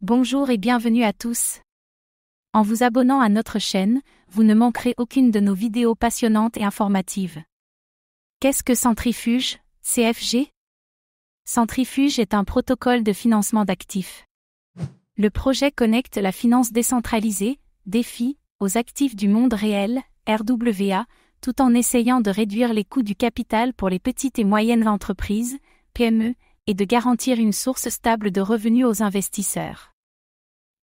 Bonjour et bienvenue à tous. En vous abonnant à notre chaîne, vous ne manquerez aucune de nos vidéos passionnantes et informatives. Qu'est-ce que Centrifuge, CFG? Centrifuge est un protocole de financement d'actifs. Le projet connecte la finance décentralisée, DeFi, aux actifs du monde réel, RWA, tout en essayant de réduire les coûts du capital pour les petites et moyennes entreprises, PME, et de garantir une source stable de revenus aux investisseurs.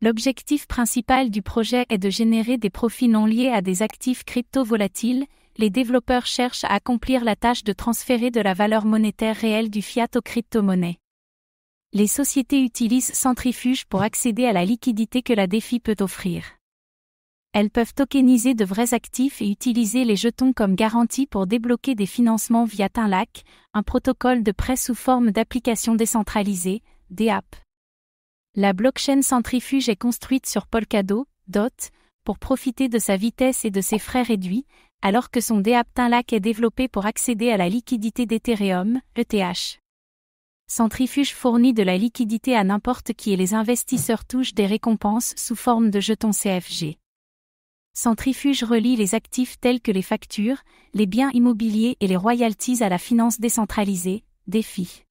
L'objectif principal du projet est de générer des profits non liés à des actifs crypto-volatiles. Les développeurs cherchent à accomplir la tâche de transférer de la valeur monétaire réelle du fiat aux crypto-monnaies. Les sociétés utilisent Centrifuge pour accéder à la liquidité que la DeFi peut offrir. Elles peuvent tokeniser de vrais actifs et utiliser les jetons comme garantie pour débloquer des financements via Tinlac, un protocole de prêt sous forme d'application décentralisée, DApp. La blockchain Centrifuge est construite sur Polkadot, DOT, pour profiter de sa vitesse et de ses frais réduits, alors que son DApp Tinlac est développé pour accéder à la liquidité d'Ethereum, ETH. Centrifuge fournit de la liquidité à n'importe qui et les investisseurs touchent des récompenses sous forme de jetons CFG. Centrifuge relie les actifs tels que les factures, les biens immobiliers et les royalties à la finance décentralisée, DeFi.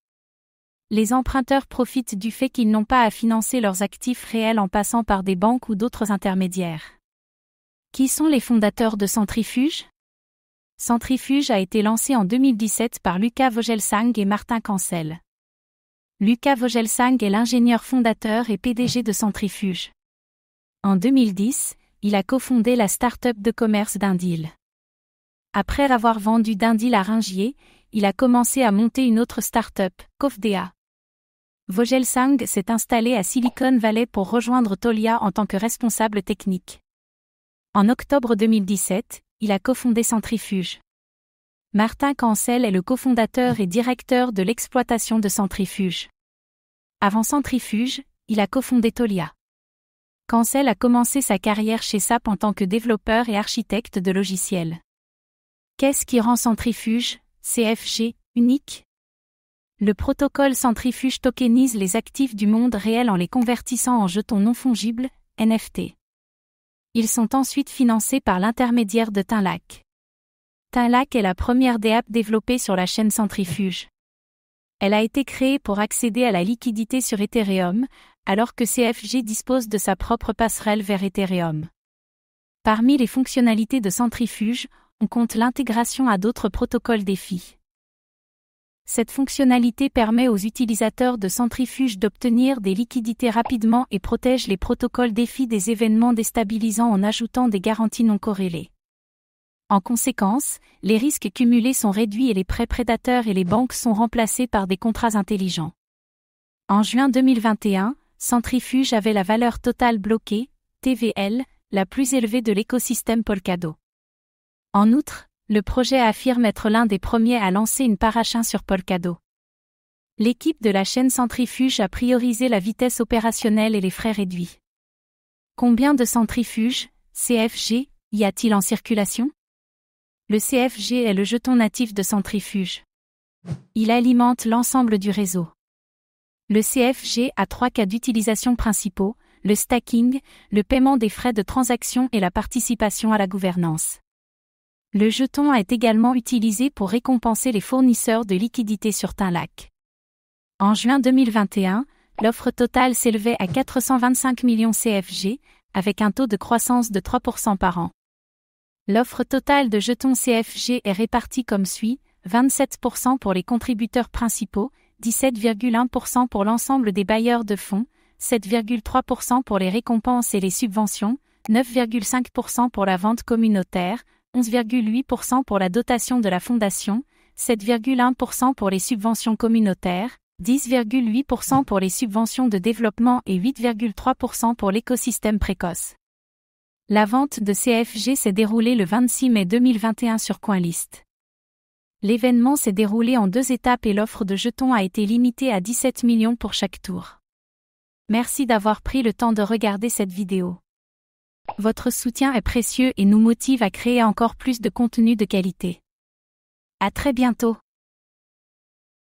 Les emprunteurs profitent du fait qu'ils n'ont pas à financer leurs actifs réels en passant par des banques ou d'autres intermédiaires. Qui sont les fondateurs de Centrifuge? Centrifuge a été lancé en 2017 par Luca Vogelsang et Martin Cancel. Luca Vogelsang est l'ingénieur fondateur et PDG de Centrifuge. En 2010, il a cofondé la start-up de commerce Dindil. Après avoir vendu Dindil à Ringier, il a commencé à monter une autre start-up, Cofdea. Vogelsang s'est installé à Silicon Valley pour rejoindre Tolia en tant que responsable technique. En octobre 2017, il a cofondé Centrifuge. Martin Cancel est le cofondateur et directeur de l'exploitation de Centrifuge. Avant Centrifuge, il a cofondé Tolia. Cancel a commencé sa carrière chez SAP en tant que développeur et architecte de logiciels. Qu'est-ce qui rend Centrifuge, CFG, unique? Le protocole Centrifuge tokenise les actifs du monde réel en les convertissant en jetons non fongibles, NFT. Ils sont ensuite financés par l'intermédiaire de Tinlac. Tinlac est la première DApp développée sur la chaîne Centrifuge. Elle a été créée pour accéder à la liquidité sur Ethereum, alors que CFG dispose de sa propre passerelle vers Ethereum. Parmi les fonctionnalités de Centrifuge, on compte l'intégration à d'autres protocoles DeFi. Cette fonctionnalité permet aux utilisateurs de Centrifuge d'obtenir des liquidités rapidement et protège les protocoles DeFi des événements déstabilisants en ajoutant des garanties non corrélées. En conséquence, les risques cumulés sont réduits et les prêts prédateurs et les banques sont remplacés par des contrats intelligents. En juin 2021, Centrifuge avait la valeur totale bloquée, TVL, la plus élevée de l'écosystème Polkadot. En outre, le projet affirme être l'un des premiers à lancer une parachain sur Polkadot. L'équipe de la chaîne Centrifuge a priorisé la vitesse opérationnelle et les frais réduits. Combien de centrifuges, CFG, y a-t-il en circulation? Le CFG est le jeton natif de Centrifuge. Il alimente l'ensemble du réseau. Le CFG a 3 cas d'utilisation principaux, le stacking, le paiement des frais de transaction et la participation à la gouvernance. Le jeton est également utilisé pour récompenser les fournisseurs de liquidités sur Tinlac. En juin 2021, l'offre totale s'élevait à 425 millions CFG, avec un taux de croissance de 3% par an. L'offre totale de jetons CFG est répartie comme suit, 27% pour les contributeurs principaux, 17,1% pour l'ensemble des bailleurs de fonds, 7,3% pour les récompenses et les subventions, 9,5% pour la vente communautaire, 11,8% pour la dotation de la fondation, 7,1% pour les subventions communautaires, 10,8% pour les subventions de développement et 8,3% pour l'écosystème précoce. La vente de CFG s'est déroulée le 26 mai 2021 sur CoinList. L'événement s'est déroulé en 2 étapes et l'offre de jetons a été limitée à 17 millions pour chaque tour. Merci d'avoir pris le temps de regarder cette vidéo. Votre soutien est précieux et nous motive à créer encore plus de contenu de qualité. À très bientôt.